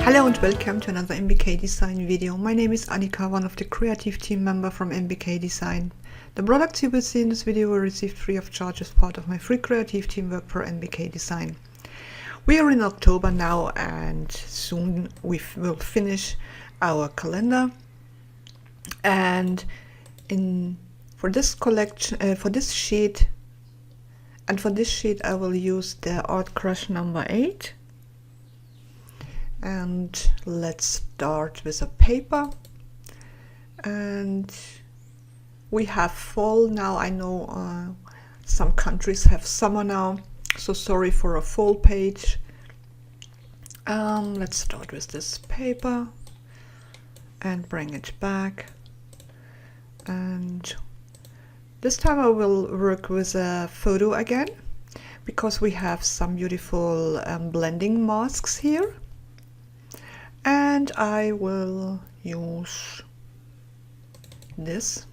Hello and welcome to another NBK-Design video. My name is Annika, one of the creative team member from NBK-Design. The products you will see in this video were received free of charge as part of my free creative team work for NBK-Design. We are in October now and soon we will finish our calendar. And for this collection, for this sheet I will use the Art Crush number 8. And let's start with a paper. And we have fall now. I know some countries have summer now, so sorry for a fall page. Let's start with this paper and bring it back. And this time I will work with a photo again, because we have some beautiful blending masks here. And I will use this,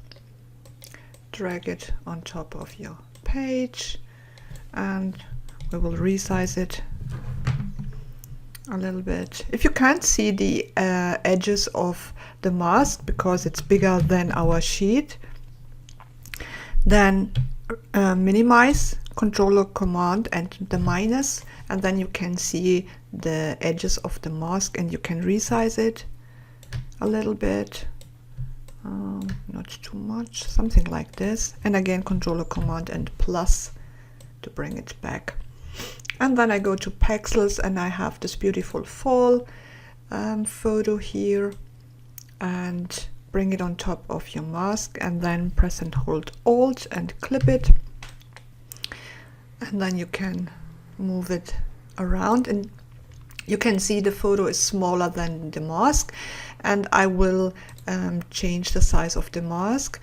drag it on top of your page, and we will resize it a little bit. If you can't see the edges of the mask because it's bigger than our sheet, then minimize, Control Command and the minus, and then you can see the edges of the mask and you can resize it a little bit, not too much, something like this, and again Control Command and plus to bring it back. And then I go to pixels and I have this beautiful fall photo here, and bring it on top of your mask, and then press and hold Alt and clip it, and then you can move it around and you can see the photo is smaller than the mask. And I will change the size of the mask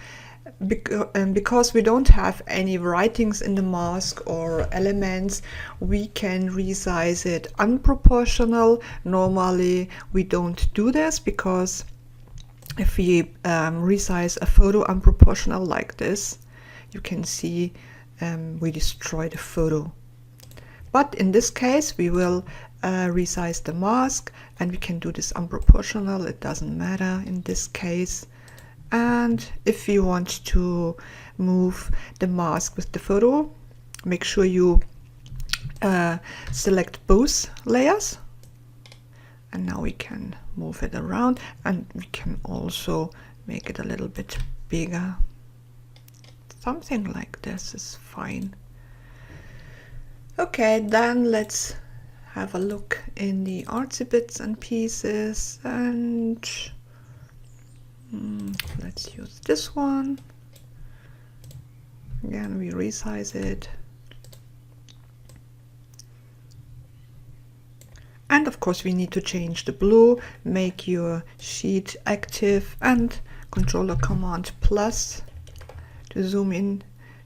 because we don't have any writings in the mask or elements. We can resize it unproportional. Normally we don't do this, because if we resize a photo unproportional like this, you can see we destroy the photo. But in this case we will resize the mask, and we can do this unproportional, it doesn't matter in this case. And if you want to move the mask with the photo, make sure you select both layers, and now we can move it around, and we can also make it a little bit bigger. Something like this is fine. Okay, then let's have a look in the artsy bits and pieces, and let's use this one. Again, we resize it. And of course we need to change the blue, make your sheet active, and Control Command plus to zoom in.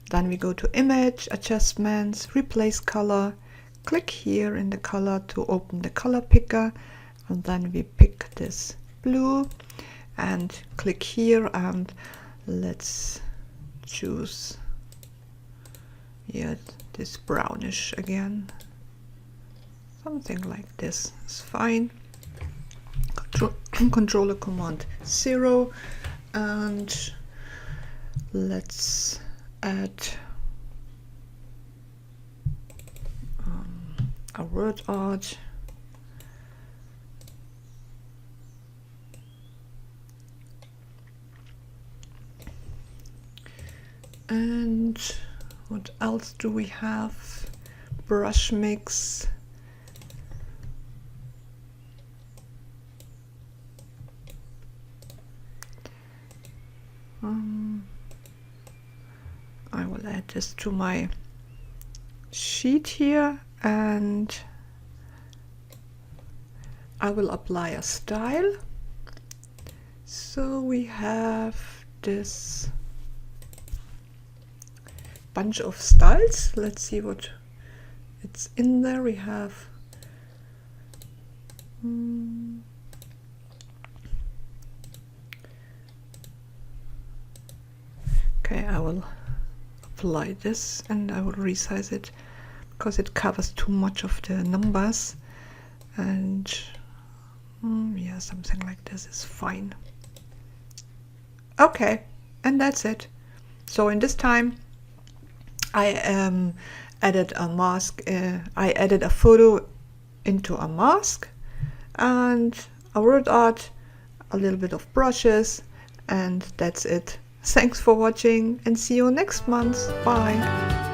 Then we go to Image, Adjustments, Replace Color. Click here in the color to open the color picker, and then we pick this blue and click here, and let's choose this brownish again. Something like this is fine. Control Command 0, and let's add a word art. And what else do we have? Brush mix. I will add this to my sheet here, and I will apply a style. So we have this bunch of styles. Let's see what it's in there. We have okay, I will apply this and I will resize it because it covers too much of the numbers. And Yeah, something like this is fine. Okay, and that's it. So in this time I added a mask, I added a photo into a mask and a word art, a little bit of brushes, and that's it. Thanks for watching and see you next month. Bye.